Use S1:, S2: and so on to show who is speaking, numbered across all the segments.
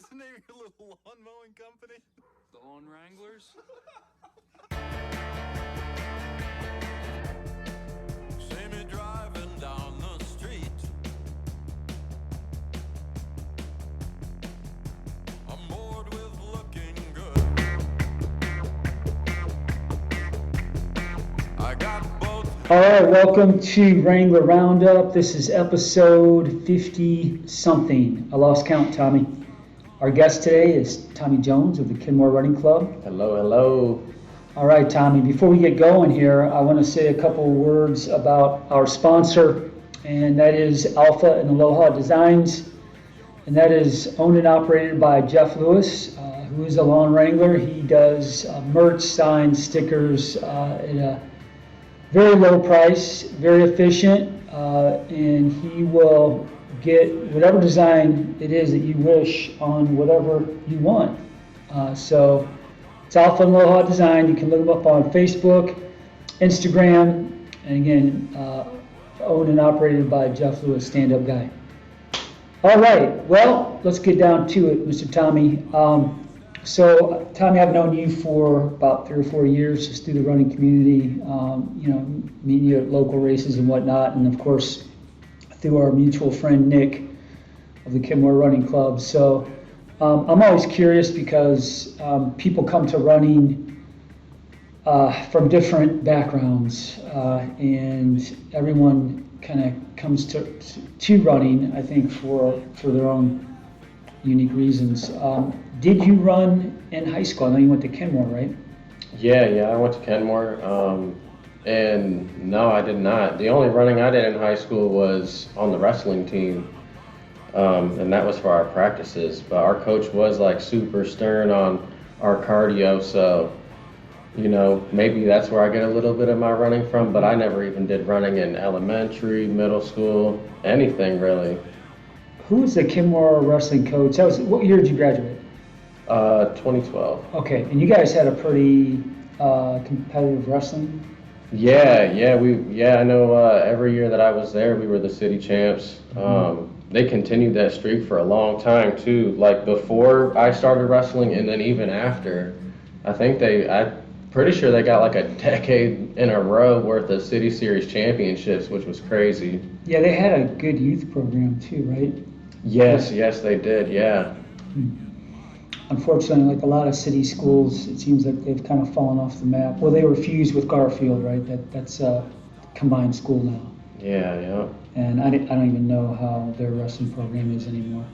S1: What's the name of your little lawn mowing company?
S2: The Lawn Wranglers?
S1: See me driving down the street. I'm bored with looking good. I got both.
S3: All right, welcome to Wrangler Roundup. This is episode 50-something. I lost count, Tommy. Our guest today is Tommy Jones of the Kenmore Running Club.
S4: Hello, hello.
S3: All right, Tommy, before we get going here, I want to say a couple words about our sponsor, and that is Alpha and Aloha Designs. And that is owned and operated by Jeff Lewis, who is a lawn wrangler. He does merch, signs, stickers at a very low price, very efficient, and he will get whatever design it is that you wish on whatever you want. So it's Alpha and Aloha Design. You can look them up on Facebook, Instagram, and again, owned and operated by Jeff Lewis, stand-up guy. All right, well, let's get down to it, Mr. Tommy. So, Tommy, I've known you for about 3 or 4 years, just through the running community, meeting you at local races and whatnot, and of course, through our mutual friend Nick of the Kenmore Running Club. So, I'm always curious because people come to running from different backgrounds, and everyone kind of comes to running, I think, for their own unique reasons. Did you run in high school? I know you went to Kenmore, right?
S4: Yeah, I went to Kenmore, and no, I did not. The only running I did in high school was on the wrestling team, and that was for our practices. But our coach was like super stern on our cardio, so maybe that's where I get a little bit of my running from. But I never even did running in elementary, middle school, anything really.
S3: Who was the Kenmore wrestling coach? What year did you graduate?
S4: 2012.
S3: Okay, and you guys had a pretty competitive wrestling?
S4: Yeah, I know every year that I was there, we were the city champs. They continued that streak for a long time too, like before I started wrestling and then even after. I'm pretty sure they got like a decade in a row worth of city series championships, which was crazy.
S3: Yeah, they had a good youth program too, right?
S4: Yes, they did, yeah.
S3: Unfortunately, like a lot of city schools, it seems like they've kind of fallen off the map. Well, they were fused with Garfield, right? That's a combined school now.
S4: Yeah.
S3: And I don't even know how their wrestling program is anymore.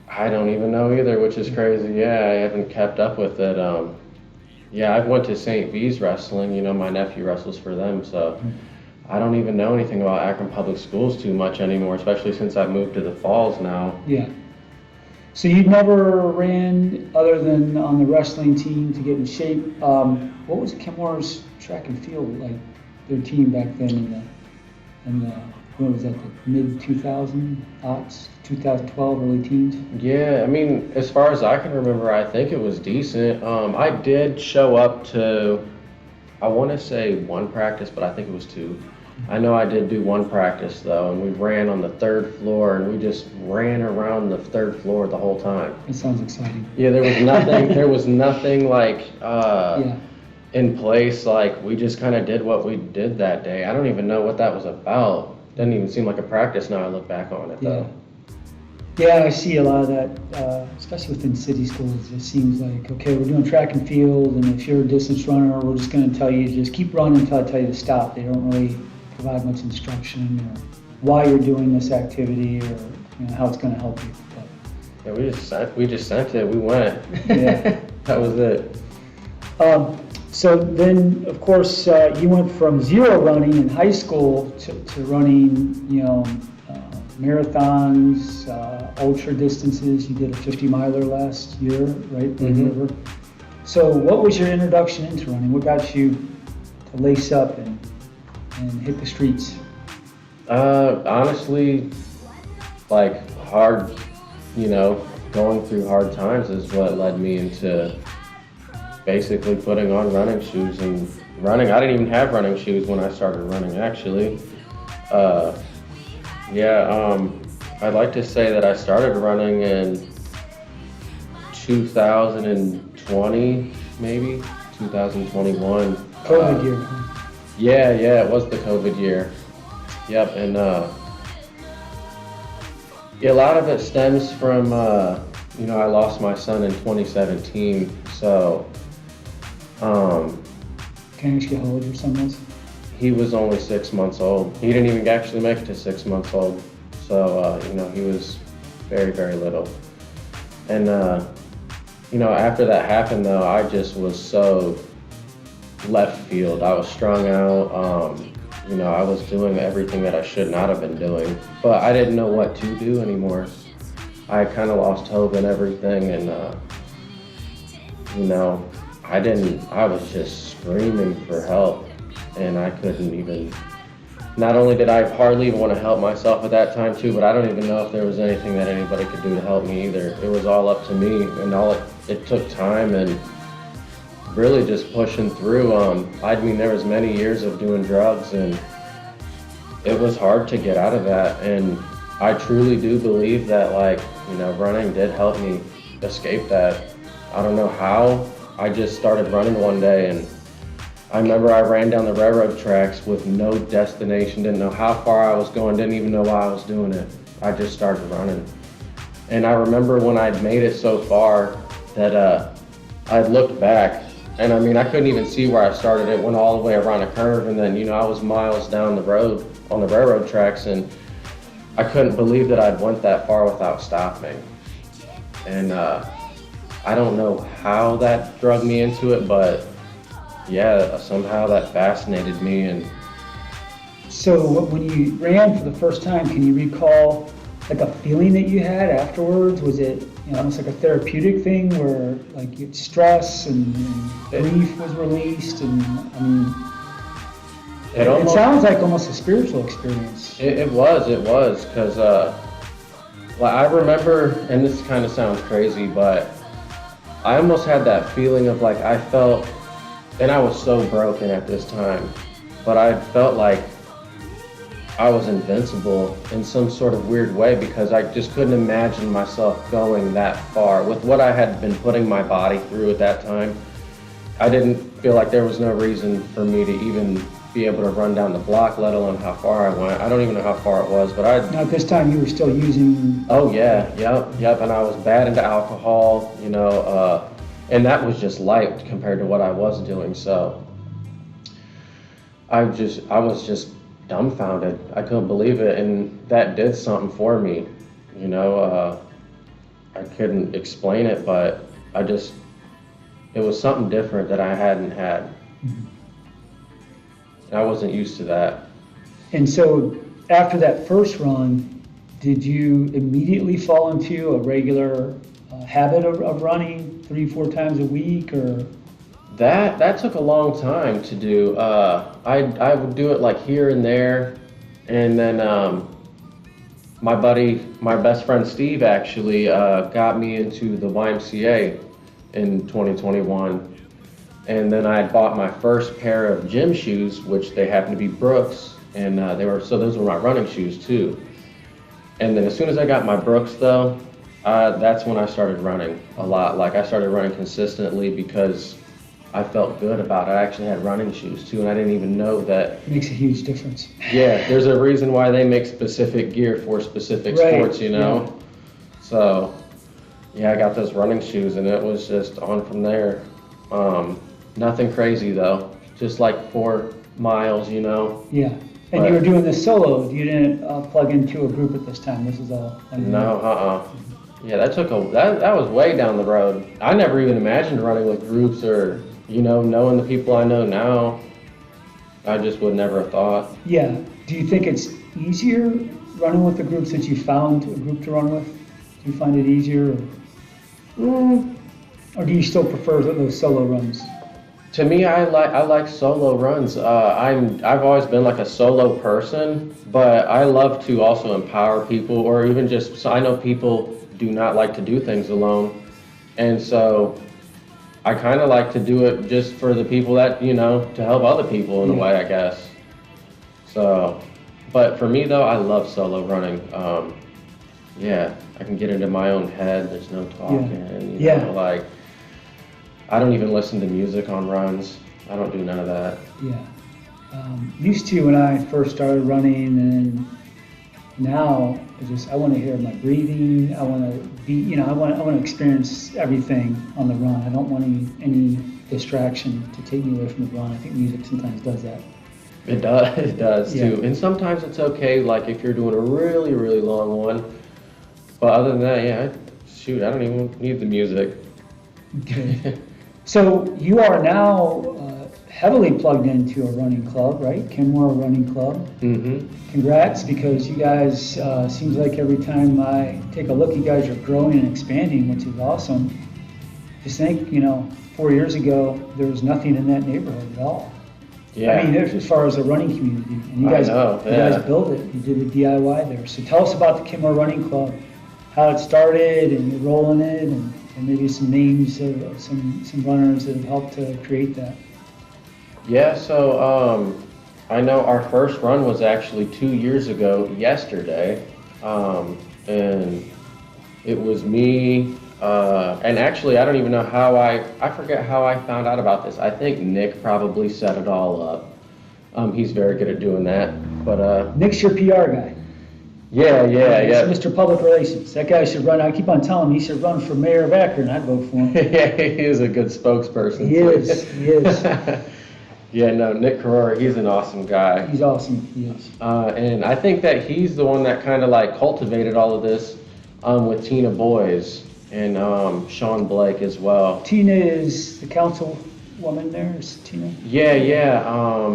S4: I don't even know either, which is crazy. Yeah, I haven't kept up with it. I went to St. V's wrestling. My nephew wrestles for them, so I don't even know anything about Akron Public Schools too much anymore, especially since I've moved to the Falls now.
S3: Yeah. So you never ran other than on the wrestling team to get in shape. What was Kenmore's track and field like? Their team back then in the what was that? The mid 2000s, 2012, early teens.
S4: Yeah, I mean, as far as I can remember, I think it was decent. I did show up to, I want to say 1 practice, but I think it was 2. I know I did do 1 practice though, and we ran on the 3rd floor, and we just ran around the 3rd floor the whole time.
S3: It sounds exciting.
S4: Yeah, there was nothing like in place. Like we just kind of did what we did that day. I don't even know what that was about. Doesn't even seem like a practice now I look back on it though.
S3: Yeah, I see a lot of that, especially within city schools. It seems like, okay, we're doing track and field, and if you're a distance runner, we're just going to tell you just keep running until I tell you to stop. They don't really provide much instruction or why you're doing this activity or how it's going to help you. But,
S4: yeah, we just sent it. We went.
S3: Yeah,
S4: that was it.
S3: So then, of course, you went from 0 running in high school to running, marathons, ultra distances. You did a 50-miler last year, right?
S4: Mm-hmm.
S3: So what was your introduction into running? What got you to lace up and hit the streets?
S4: Honestly, like hard, going through hard times is what led me into basically putting on running shoes and running. I didn't even have running shoes when I started running, actually. I'd like to say that I started running in 2020, maybe 2021.
S3: COVID year. Huh?
S4: Yeah, it was the COVID year. Yep, and yeah, a lot of it stems from I lost my son in 2017, so
S3: Can I ask you how old your son was?
S4: he was only 6 months old. He didn't even actually make it to 6 months old, so he was very, very little. And after that happened, though, I just was so left field. I was strung out. I was doing everything that I should not have been doing, but I didn't know what to do anymore. I kind of lost hope in everything, and I was just screaming for help, and I couldn't even. Not only did I hardly even want to help myself at that time too, but I don't even know if there was anything that anybody could do to help me either. It was all up to me, and it took time and really just pushing through. There was many years of doing drugs, and it was hard to get out of that. And I truly do believe that, running did help me escape that. I don't know how. I just started running one day, and I remember I ran down the railroad tracks with no destination, didn't know how far I was going, didn't even know why I was doing it. I just started running. And I remember when I'd made it so far that I looked back, and I couldn't even see where I started. It went all the way around a curve, and then, I was miles down the road on the railroad tracks, and I couldn't believe that I'd went that far without stopping. And I don't know how that drug me into it, but yeah, somehow that fascinated me. And
S3: So when you ran for the first time, can you recall like a feeling that you had afterwards? Was it almost like a therapeutic thing where like you had stress and grief was released, and it sounds like almost a spiritual experience.
S4: It was, because I remember, and this kind of sounds crazy, but I almost had that feeling of like I felt, and I was so broken at this time, but I felt like I was invincible in some sort of weird way, because I just couldn't imagine myself going that far. With what I had been putting my body through at that time, I didn't feel like there was no reason for me to even be able to run down the block, let alone how far I went. I don't even know how far it was, but
S3: Now at this time you were still using...
S4: Oh yeah, yep, and I was bad into alcohol, and that was just light compared to what I was doing, so I was just dumbfounded. I couldn't believe it, and that did something for me, I couldn't explain it, but it was something different that I hadn't had.
S3: Mm-hmm.
S4: I wasn't used to that.
S3: And so after that first run, did you immediately fall into a regular habit of running 3-4 times a week, or?
S4: That took a long time to do. I would do it like here and there, and then my best friend Steve actually got me into the YMCA in 2021. And then I had bought my first pair of gym shoes, which they happened to be Brooks, and those were my running shoes too. And then as soon as I got my Brooks though, that's when I started running a lot. Like I started running consistently because I felt good about it. I actually had running shoes too, and I didn't even know that.
S3: It makes a huge difference.
S4: Yeah, there's a reason why they make specific gear for specific sports,
S3: Yeah.
S4: So yeah, I got those running shoes, and it was just on from there. Nothing crazy though, just like 4 miles,
S3: Yeah, and you were doing this solo. You didn't plug into a group at this time. This is all.
S4: No, Yeah, that was way down the road. I never even imagined running with groups or, knowing the people I know now. I just would never have thought.
S3: Yeah. Do you think it's easier running with the group since you found a group to run with? Do you find it easier? Or do you still prefer those solo runs?
S4: To me, I like solo runs. I've always been like a solo person, but I love to also empower people, or even so I know people do not like to do things alone, and so I kind of like to do it just for the people that to help other people in a way, I guess. So, but for me though, I love solo running. yeah, I can get into my own head. There's no talking. You
S3: Yeah.
S4: know, like, I don't even listen to music on runs. I don't do none of that.
S3: Yeah. Used to when I first started running, and now I want to hear my breathing. I want to be, you know, I want to experience everything on the run. I don't want any distraction to take me away from the run. I think music sometimes does that.
S4: It does
S3: Yeah.
S4: too. And sometimes it's okay, like if you're doing a really, really long one. But other than that, yeah, shoot, I don't even need the music.
S3: Okay. So you are now heavily plugged into a running club, right? Kenmore Running Club.
S4: Mm-hmm.
S3: Congrats, because you guys, seems like every time I take a look, you guys are growing and expanding, which is awesome. Just think, 4 years ago, there was nothing in that neighborhood at all.
S4: Yeah.
S3: I mean, as far as the running community, and you
S4: I
S3: guys,
S4: know,
S3: you
S4: yeah.
S3: guys built it. You did a DIY there. So tell us about the Kenmore Running Club, how it started, and your role in it, and maybe some names of some runners that have helped to create that.
S4: Yeah, so I know our first run was actually 2 years ago yesterday, and it was me, and actually I don't even know how I forget how I found out about this. I think Nick probably set it all up. He's very good at doing that, but
S3: Nick's your PR guy.
S4: yeah.
S3: He's Mr. Public Relations. That guy should run. I keep on telling him he should run for mayor of Akron. I'd vote for him.
S4: Yeah, he is a good spokesperson.
S3: He is.
S4: Yeah, no, Nick Carrera, he's an awesome guy.
S3: He's awesome. He is.
S4: And I think that he's the one that kind of like cultivated all of this with Tina Boys and Sean Blake as well.
S3: Tina is the councilwoman there. Is Tina?
S4: Yeah. I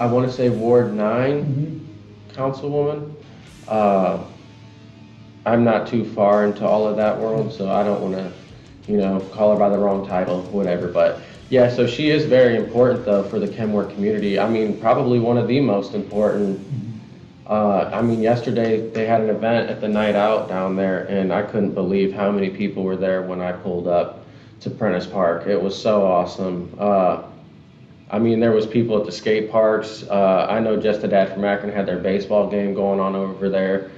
S4: want to say Ward 9
S3: Mm-hmm.
S4: councilwoman. I'm not too far into all of that world, so I don't want to, call her by the wrong title, whatever. But yeah, so she is very important though for the Kenmore community. I mean, probably one of the most important. Yesterday they had an event at the Night Out down there, and I couldn't believe how many people were there when I pulled up to Prentice Park. It was so awesome. There was people at the skate parks. I know Just a Dad from Akron had their baseball game going on over there.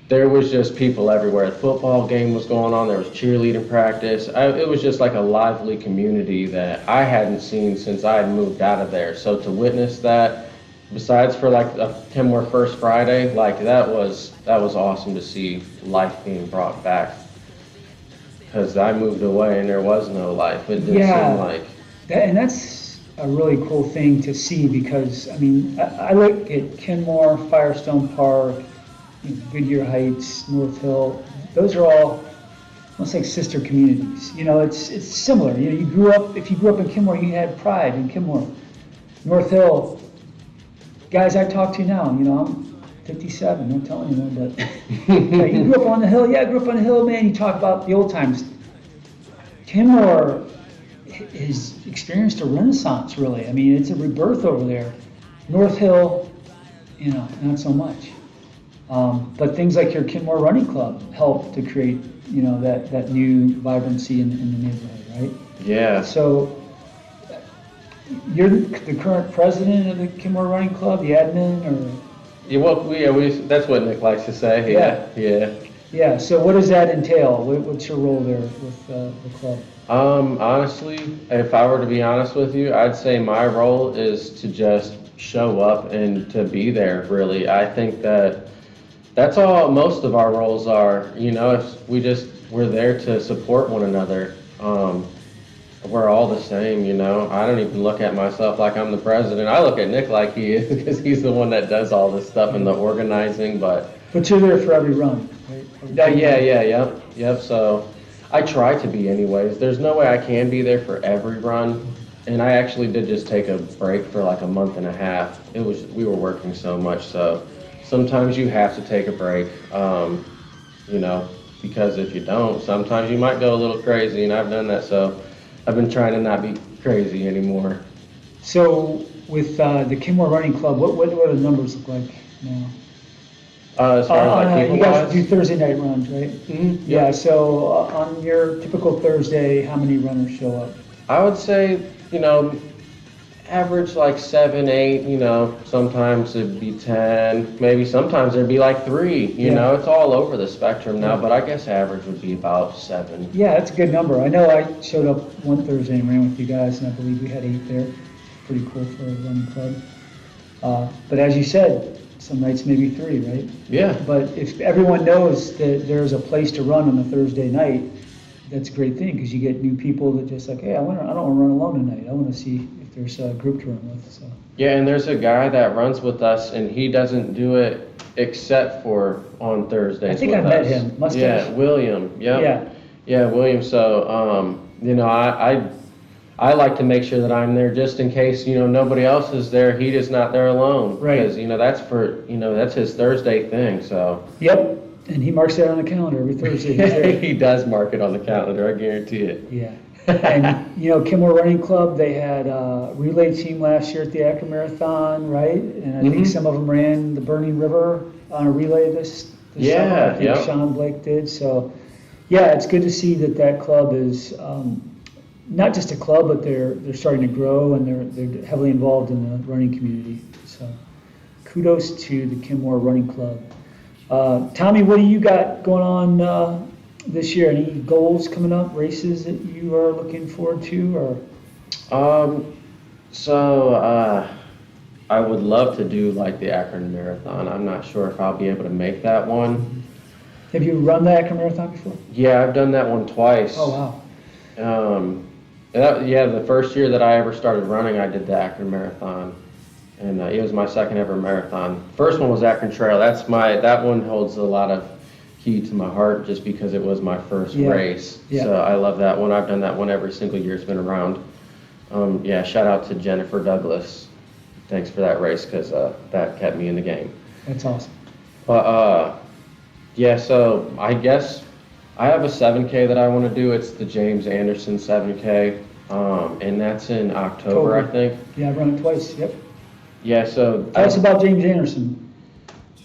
S4: There was just people everywhere. The football game was going on. There was cheerleading practice. It was just like a lively community that I hadn't seen since I had moved out of there. So to witness that, besides for like a Kenmore First Friday, like that was awesome to see life being brought back. Because I moved away and there was no life. It didn't seem like.
S3: And that's a really cool thing to see, because I look at Kenmore, Firestone Park, Goodyear Heights, North Hill. Those are all almost like sister communities. It's similar. If you grew up in Kenmore, you had pride in Kenmore. North Hill, guys I talk to now, I'm 57, don't tell anyone, but yeah, you grew up on the hill. Yeah, I grew up on the hill, man. You talk about the old times. Kenmore has experienced a renaissance, really. It's a rebirth over there. North Hill, not so much. But things like your Kenmore Running Club help to create, that new vibrancy in the neighborhood, right?
S4: Yeah.
S3: So you're the current president of the Kenmore Running Club, the admin, or?
S4: Yeah, that's what Nick likes to say. Yeah.
S3: Yeah. So what does that entail? What's your role there with the club?
S4: Honestly, if I were to be honest with you, I'd say my role is to just show up and to be there, really. I think that's all most of our roles are. If we're there to support one another. We're all the same, I don't even look at myself like I'm the president. I look at Nick like he is, because he's the one that does all this stuff and the organizing, But
S3: you're there for every run, right?
S4: Yep. So I try to be anyways. There's no way I can be there for every run. And I actually did just take a break for like a month and a half. We were working so much, so sometimes you have to take a break, because if you don't, sometimes you might go a little crazy, and I've done that, so I've been trying to not be crazy anymore.
S3: So with the Kenmore Running Club, what do the numbers look like now?
S4: As far as like people
S3: you guys
S4: wise?
S3: do Thursday night runs, right?
S4: Mm-hmm.
S3: Yeah, so on your typical Thursday, how many runners show up?
S4: I would say, average like 7, 8, sometimes it'd be 10, maybe sometimes it'd be like 3, it's all over the spectrum now, but I guess average would be about 7.
S3: Yeah, that's a good number. I know I showed up one Thursday and ran with you guys, and I believe we had 8 there. Pretty cool for a running club. But as you said, some nights maybe 3, right?
S4: Yeah.
S3: But if everyone knows that there's a place to run on a Thursday night, that's a great thing, because you get new people that just like, hey, I don't want to run alone tonight. I want to see if there's a group to run with. So.
S4: Yeah, and there's a guy that runs with us, and he doesn't do it except for on Thursdays.
S3: I think I met him. Must have.
S4: Yeah, William. Yep.
S3: Yeah.
S4: Yeah, William. So, I like to make sure that I'm there just in case, nobody else is there. He is not there alone.
S3: Right.
S4: Because, that's his Thursday thing, so.
S3: Yep. And he marks that on the calendar every Thursday.
S4: He does mark it on the calendar, I guarantee it.
S3: Yeah. And, Kenmore Running Club, they had a relay team last year at the Akron Marathon, right? And I think some of them ran the Burning River on a relay this summer. I think Sean Blake did. So, yeah, it's good to see that club is not just a club, but they're starting to grow, and they're heavily involved in the running community. So kudos to the Kenmore Running Club. Tommy, what do you got going on this year? Any goals coming up, races that you are looking forward to? Or
S4: I would love to do like the Akron Marathon. I'm not sure if I'll be able to make that one.
S3: Have you run the Akron Marathon before?
S4: Yeah, I've done that one twice.
S3: Oh, wow.
S4: The first year that I ever started running, I did the Akron Marathon. And it was my second ever marathon. First one was Akron Trail. That one holds a lot of key to my heart just because it was my first race.
S3: Yeah.
S4: So I love that one. I've done that one every single year it's been around. Shout out to Jennifer Douglas. Thanks for that race, because that kept me in the game.
S3: That's awesome.
S4: But so I guess I have a 7K that I want to do. It's the James Anderson 7K, and that's in October, I think.
S3: Yeah, I've run it twice. Yep.
S4: Yeah, so
S3: tell us about James Anderson.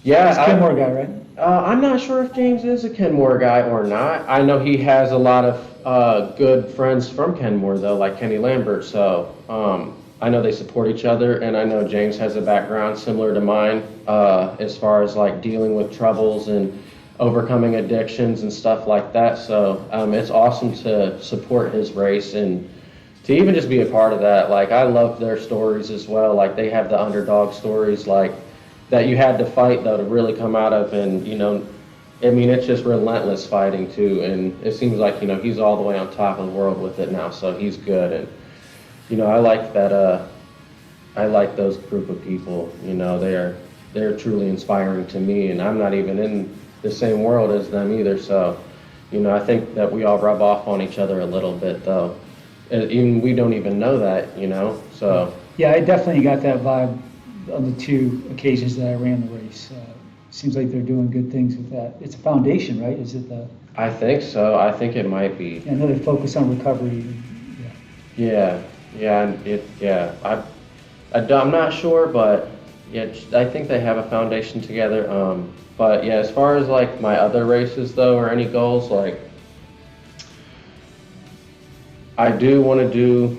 S4: Yeah,
S3: he's a Kenmore guy, right?
S4: I'm not sure if James is a Kenmore guy or not. I know he has a lot of good friends from Kenmore, though, like Kenny Lambert. So I know they support each other, and I know James has a background similar to mine as far as like dealing with troubles and overcoming addictions and stuff like that. So it's awesome to support his race and to even just be a part of that. Like, I love their stories as well. Like, they have the underdog stories, like, that you had to fight, though, to really come out of. And, it's just relentless fighting, too. And it seems like, he's all the way on top of the world with it now, so he's good. And, I like that, I like those group of people. They're truly inspiring to me, and I'm not even in the same world as them either. So, I think that we all rub off on each other a little bit, though. And even we don't even know that, so.
S3: Yeah, I definitely got that vibe on the 2 occasions that I ran the race. Seems like they're doing good things with that. It's a foundation, right? Is it the?
S4: I think so. I think it might be.
S3: I know they focus on recovery.
S4: I'm not sure, but I think they have a foundation together. But as far as like my other races though, or any goals, like, I do want to do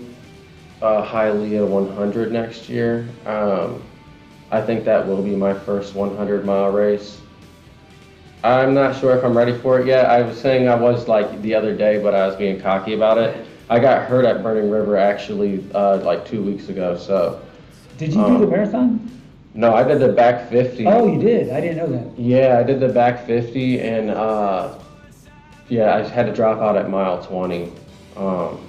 S4: a Hialeah 100 next year. I think that will be my first 100-mile race. I'm not sure if I'm ready for it yet. I was saying I was like the other day, but I was being cocky about it. I got hurt at Burning River actually like 2 weeks ago. So.
S3: Did you do the marathon?
S4: No, I did the back 50.
S3: Oh, you did? I didn't know that.
S4: Yeah, I did the back 50, and I had to drop out at mile 20.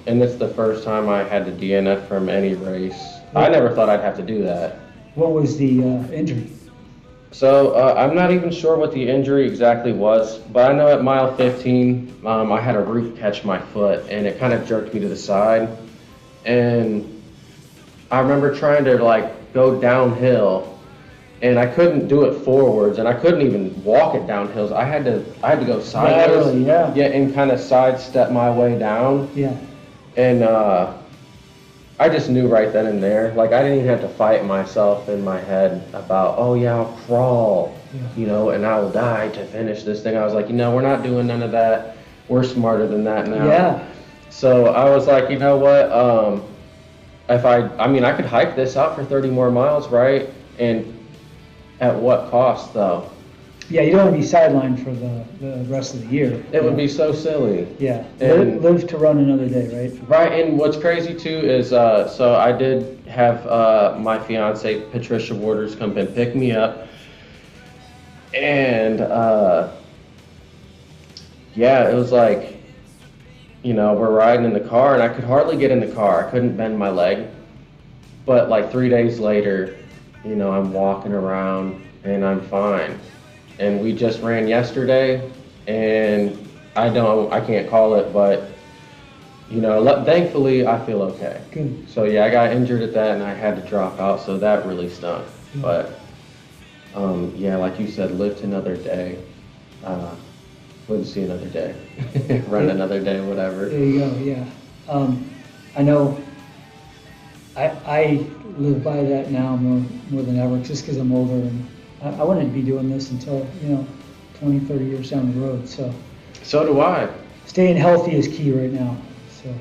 S4: And it's the first time I had to DNF from any race. I never thought I'd have to do that.
S3: What was the injury?
S4: So I'm not even sure what the injury exactly was, but I know at mile 15, I had a root catch my foot, and it kind of jerked me to the side. And I remember trying to like go downhill, and I couldn't do it forwards, and I couldn't even walk it down hills. I had to go sideways, and kind of sidestep my way down.
S3: Yeah.
S4: And I just knew right then and there. Like, I didn't even have to fight myself in my head about, I'll crawl, and I will die to finish this thing. I was like, we're not doing none of that. We're smarter than that now.
S3: Yeah.
S4: So I was like, you know what? I mean, I could hike this out for 30 more miles, right? And at what cost, though?
S3: Yeah, you don't want to be sidelined for the rest of the year.
S4: It would be so silly.
S3: Yeah,
S4: And-
S3: live to run another day, right?
S4: Right, and what's crazy too is, so I did have my fiance Patricia Waters come and pick me up, and yeah, it was like, you know, we're riding in the car, and I could hardly get in the car. I couldn't bend my leg, but like 3 days later, you know, I'm walking around and I'm fine. And we just ran yesterday, and I can't call it, but you know, thankfully I feel okay.
S3: Good.
S4: So yeah, I got injured at that and I had to drop out, so that really stunk. But yeah, like you said, live to another day. Live to see another day. Run another day, whatever.
S3: There you go, yeah. I know I live by that now more than ever, just because I'm older, and I wanted to be doing this until, you know, 20, 30 years down the road. So
S4: do I.
S3: Staying healthy is key right now. So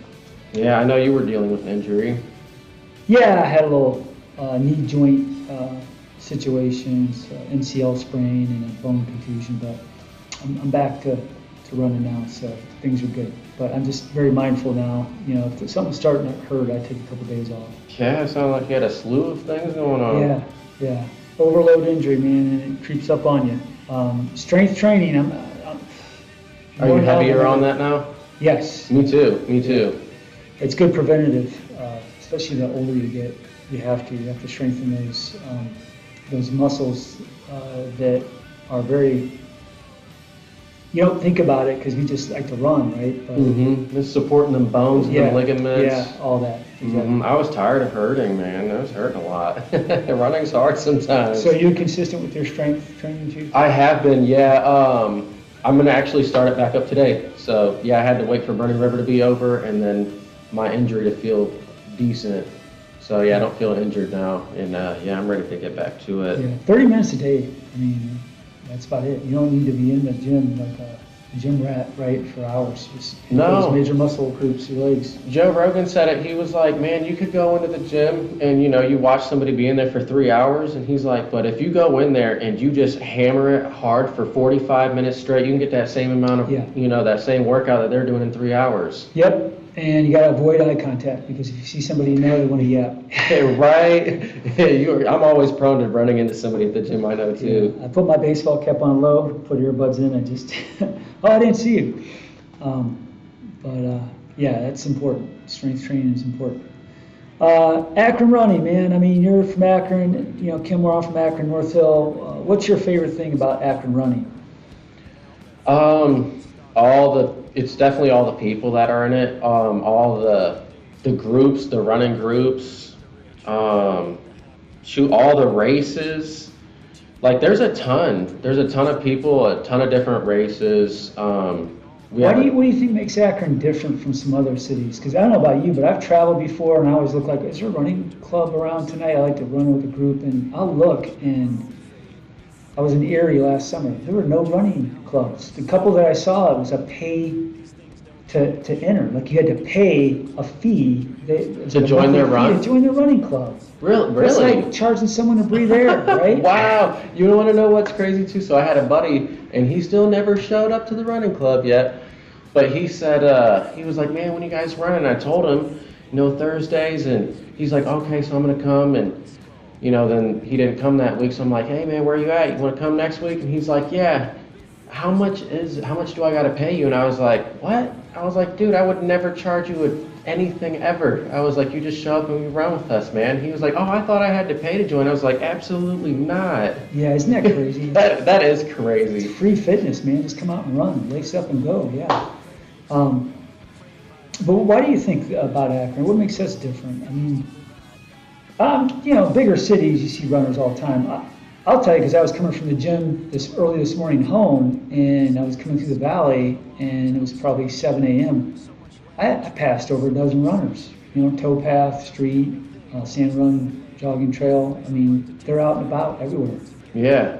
S4: Yeah, I know you were dealing with injury.
S3: yeah, I had a little knee joint situations, MCL sprain and a bone contusion, but I'm back to running now, so things are good. But I'm just very mindful now. You know, if something's starting to hurt, I take a couple days off.
S4: Yeah, it sounded like you had a slew of things going on.
S3: Yeah. Overload injury, man, and it creeps up on you. Strength training,
S4: Are you heavier on that now?
S3: Yes.
S4: Me too.
S3: It's good preventative, especially the older you get. You have to strengthen those muscles that are very. You don't think about it because we just like to run, right? But,
S4: Just supporting them bones and them ligaments.
S3: Yeah, all that. Exactly.
S4: I was tired of hurting, man. I was hurting a lot. Running's hard sometimes.
S3: So you're consistent with your strength training too?
S4: I have been, yeah. I'm gonna actually start it back up today. So yeah, I had to wait for Burning River to be over and then my injury to feel decent. So yeah, I don't feel injured now, and yeah, I'm ready to get back to it.
S3: Yeah, 30 minutes a day. I mean, that's about it. You don't need to be in the gym like a gym rat, right, for hours. Just
S4: No.
S3: those major muscle groups, your legs.
S4: Joe Rogan said it. He was like, man, you could go into the gym and, you know, you watch somebody be in there for 3 hours. And he's like, but if you go in there and you just hammer it hard for 45 minutes straight, you can get that same amount of, you know, that same workout that they're doing in 3 hours.
S3: Yep. And you got to avoid eye contact because if you see somebody in there, they want to yap.
S4: Right? I'm always prone to running into somebody at the gym I know too.
S3: I put my baseball cap on low, put earbuds in, and just, I didn't see you. But yeah, that's important. Strength training is important. Akron running, man. I mean, you're from Akron, you know, Kenmore, I'm from Akron, North Hill. What's your favorite thing about Akron running?
S4: It's definitely all the people that are in it. All the groups, the running groups, all the races. Like there's a ton of people, a ton of different races. What do
S3: you think makes Akron different from some other cities? Because I don't know about you, but I've traveled before and I always look like, is there a running club around tonight? I like to run with a group, and I'll look, and I was in Erie last summer. There were no running clubs. The couple that I saw, it was a pay to enter. Like you had to pay a fee
S4: to join their run?
S3: To join their running club.
S4: Really?
S3: It's like charging someone to breathe air, right?
S4: Wow. You want to know what's crazy too? So I had a buddy, and he still never showed up to the running club yet. But he said, he was like, man, when you guys running? I told him, you know, Thursdays, and he's like, okay, so I'm going to come. And, you know, then he didn't come that week. So I'm like, hey man, where you at? You want to come next week? And he's like, yeah. How much do I got to pay you? And I was like, what? I was like, dude, I would never charge you anything ever. I was like, you just show up and you run with us, man. He was like, oh, I thought I had to pay to join. I was like, absolutely not.
S3: Yeah, isn't that crazy?
S4: that is crazy.
S3: It's free fitness, man. Just come out and run, lace up and go. Yeah. But why do you think about Akron? What makes us different? I mean, you know, bigger cities, you see runners all the time. I'll tell you, because I was coming from the gym early this morning home, and I was coming through the valley, and it was probably 7 a.m. I passed over a dozen runners. You know, towpath, street, sand run, jogging trail. I mean, they're out and about everywhere.
S4: Yeah.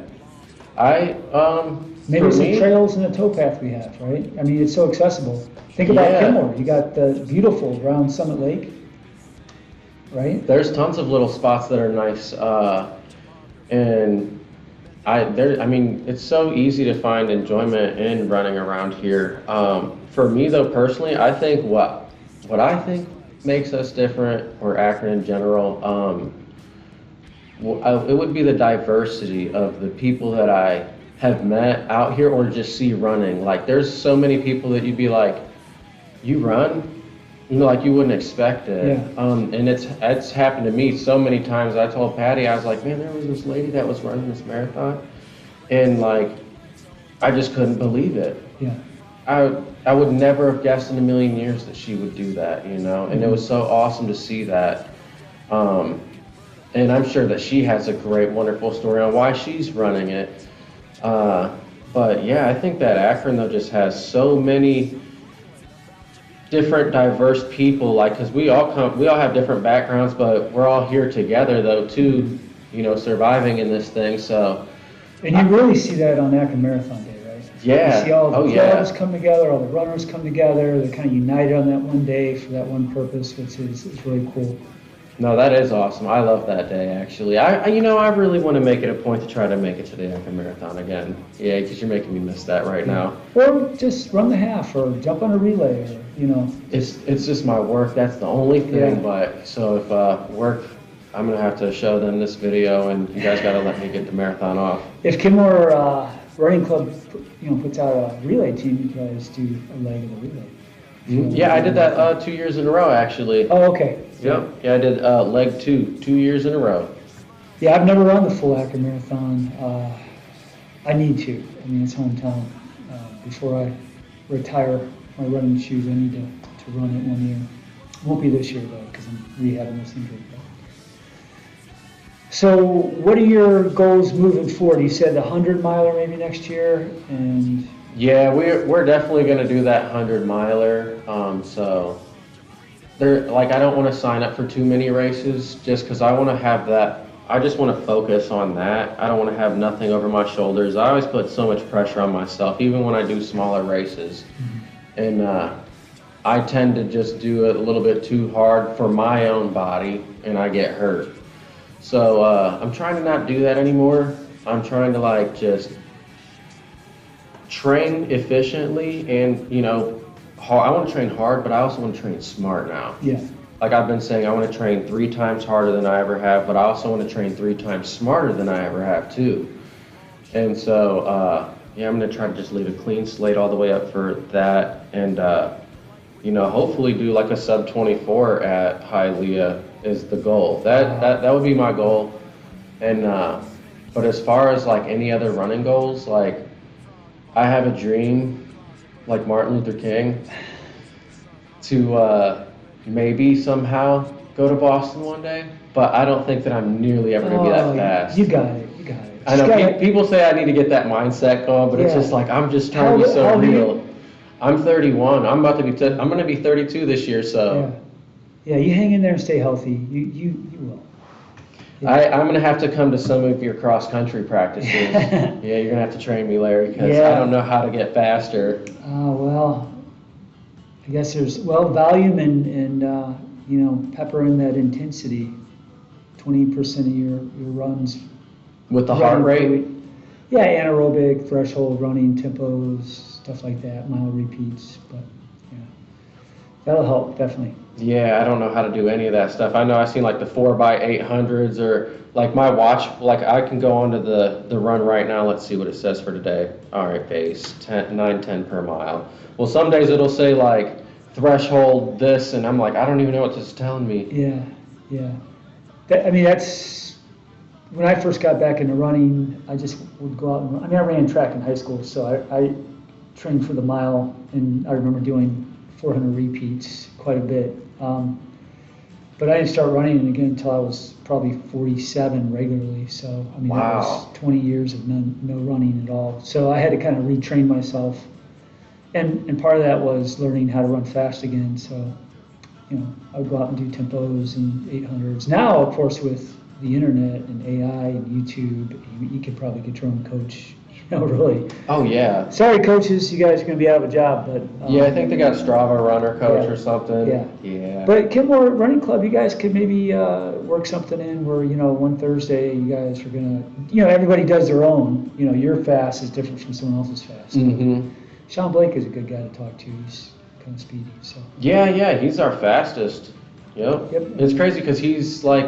S3: Maybe it's the trails and the towpath we have, right? I mean, it's so accessible. Think about Kenmore. You got the beautiful round Summit Lake. right?
S4: There's tons of little spots that are nice, and I mean, it's so easy to find enjoyment in running around here. For me though, personally, I think what I think makes us different, or Akron in general, it would be the diversity of the people that I have met out here or just see running. Like, there's so many people that you'd be like, you run? You know, like you wouldn't expect it.
S3: Yeah.
S4: And it's happened to me so many times. I told Patty, I was like, man, there was this lady that was running this marathon, and like, I just couldn't believe it.
S3: Yeah.
S4: I would never have guessed in a million years that she would do that, you know, and it was so awesome to see that. And I'm sure that she has a great, wonderful story on why she's running it. But yeah, I think that Akron though just has so many different, diverse people, like, because we all have different backgrounds, but we're all here together though too, you know, surviving in this thing. So.
S3: And you really see that on Akron Marathon Day, right?
S4: Yeah.
S3: You see all the
S4: Oh,
S3: clubs
S4: yeah.
S3: come together, all the runners come together. They're kind of united on that one day for that one purpose, which is really cool.
S4: No, that is awesome. I love that day, actually. I really want to make it a point to try to make it to the Akron Marathon again. Yeah, because you're making me miss that right now.
S3: Or just run the half, or jump on a relay, or, you know.
S4: It's just my work. That's the only thing.
S3: Yeah.
S4: But so if work, I'm gonna have to show them this video, and you guys gotta let me get the marathon off.
S3: If Kenmore Running Club, puts out a relay team, you guys do a leg of the relay.
S4: Yeah, I did that 2 years in a row, actually.
S3: Oh, okay.
S4: Yep. Yeah, I did leg 2 years in a row.
S3: Yeah, I've never run the full Akron Marathon. I need to. I mean, it's hometown. Before I retire my running shoes, I need to run it one year. Won't be this year, though, because I'm rehabbing this injury. So what are your goals moving forward? You said the 100-miler maybe next year, and...
S4: Yeah, we're definitely gonna do that 100-miler. So I don't want to sign up for too many races, just because I want to have that. I just want to focus on that. I don't want to have nothing over my shoulders. I always put so much pressure on myself, even when I do smaller races, and I tend to just do it a little bit too hard for my own body, and I get hurt. So I'm trying to not do that anymore. I'm trying to just train efficiently, and hard. I want to train hard, but I also want to train smart now.
S3: Yeah.
S4: Like I've been saying, I want to train 3 times harder than I ever have, but I also want to train 3 times smarter than I ever have too. And so I'm going to try to just leave a clean slate all the way up for that, and hopefully do like a sub 24 at Hialeah is the goal. That would be my goal. And but as far as like any other running goals, like I have a dream, like Martin Luther King, to maybe somehow go to Boston one day, but I don't think that I'm nearly ever going to be that fast.
S3: You got it.
S4: I know people say I need to get that mindset going, but it's just like I'm just trying to be so real. I'm 31. I'm going to be 32 this year, so.
S3: Yeah, you hang in there and stay healthy. You will.
S4: Yeah. I'm going to have to come to some of your cross-country practices. Yeah, you're going to have to train me, Larry, because I don't know how to get faster.
S3: Well, I guess there's, volume and pepper in that intensity. 20% of your runs.
S4: With the heart rate?
S3: Yeah, anaerobic, threshold, running, tempos, stuff like that, mile repeats. But, yeah, that'll help, definitely.
S4: Yeah, I don't know how to do any of that stuff. I know I've seen like the 4x800s, or like my watch, like I can go onto the run right now. Let's see what it says for today. All right, pace, 9:10 per mile. Well, some days it'll say like threshold this, and I'm like, I don't even know what this is telling me.
S3: Yeah. That's, when I first got back into running, I just would go out and run. I ran track in high school, so I trained for the mile, and I remember doing 400 repeats quite a bit. But I didn't start running again until I was probably 47 regularly. So, that was 20 years of no running at all. So I had to kind of retrain myself. And part of that was learning how to run fast again. So, I would go out and do tempos and 800s. Now, of course, with the internet and AI and YouTube, you could probably get your own coach No, really.
S4: Oh yeah.
S3: Sorry, coaches, you guys are going to be out of a job, but.
S4: Yeah, I think they got Strava runner coach
S3: Yeah.
S4: or something.
S3: Yeah.
S4: Yeah.
S3: But Kenmore Running Club, you guys could maybe work something in where, one Thursday you guys are going to, everybody does their own. Your fast is different from someone else's fast.
S4: Mm-hmm.
S3: Sean Blake is a good guy to talk to. He's kind of speedy, so.
S4: Yeah, he's our fastest. Yep.
S3: Yep.
S4: It's crazy because he's like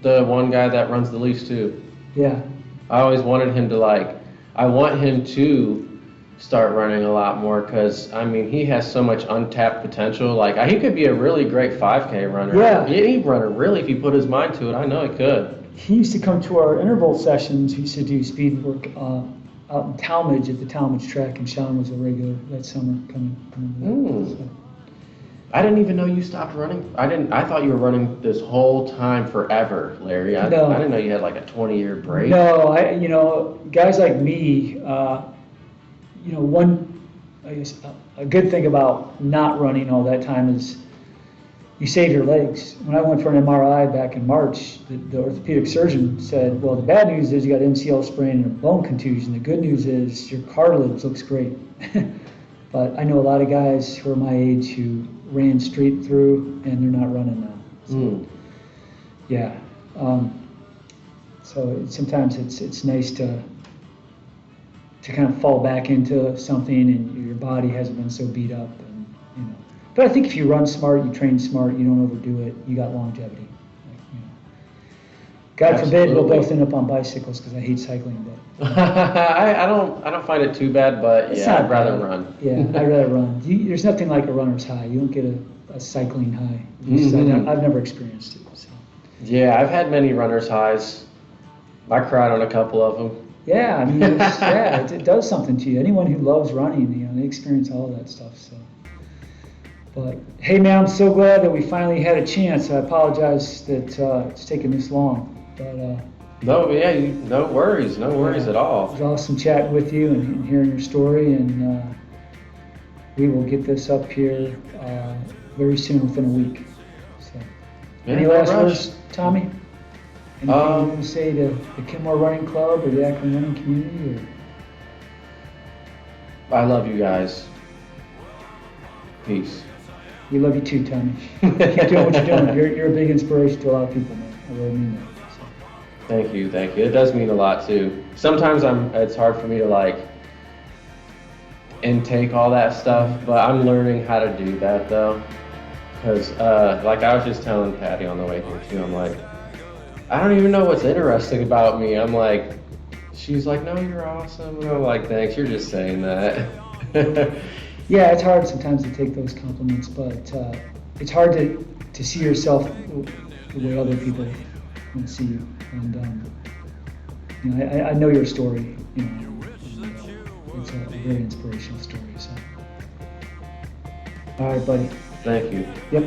S4: the one guy that runs the least too.
S3: Yeah.
S4: I always wanted him to I want him to start running a lot more because, he has so much untapped potential. He could be a really great 5K runner.
S3: Yeah.
S4: Any runner, really, if he put his mind to it. I know he could.
S3: He used to come to our interval sessions. We used to do speed work out in Talmadge at the Talmadge track, and Sean was a regular that summer coming so.
S4: I didn't even know you stopped running. I thought you were running this whole time forever, Larry. I didn't know you had a 20-year break.
S3: No, guys like me, I guess a good thing about not running all that time is you save your legs. When I went for an MRI back in March, the orthopedic surgeon said, well, the bad news is you got MCL sprain and a bone contusion. The good news is your cartilage looks great. But I know a lot of guys who are my age who ran straight through and they're not running now. So, yeah. So sometimes it's nice to kind of fall back into something and your body hasn't been so beat up. And, But I think if you run smart, you train smart, you don't overdo it, you got longevity. God forbid we'll both end up on bicycles because I hate cycling. But
S4: I don't find it too bad, but yeah, I'd rather run.
S3: Yeah, I'd rather run. There's nothing like a runner's high. You don't get a cycling high. I've never experienced it. So.
S4: Yeah, I've had many runner's highs. I cried on a couple of them.
S3: Yeah, it does something to you. Anyone who loves running, they experience all of that stuff. So. But hey, man, I'm so glad that we finally had a chance. I apologize that it's taken this long. But
S4: no worries at all.
S3: It was awesome chatting with you and hearing your story, and we will get this up here very soon, within a week. So, any last words, Tommy? Anything you want to say to the Kenmore Running Club or the Akron running community?
S4: I love you guys. Peace.
S3: We love you too, Tommy. Keep doing what you're doing. You're a big inspiration to a lot of people, man. I really mean that. So.
S4: Thank you. It does mean a lot too. Sometimes it's hard for me to intake all that stuff, but I'm learning how to do that though. Because I was just telling Patty on the way here too, I'm like, I don't even know what's interesting about me. I'm like, she's like, no, you're awesome. And I'm like, thanks, you're just saying that.
S3: Yeah, it's hard sometimes to take those compliments, but it's hard to see yourself the way other people want to see you. And I know your story. It's a very inspirational story. So, all right, buddy.
S4: Thank you.
S3: Yep.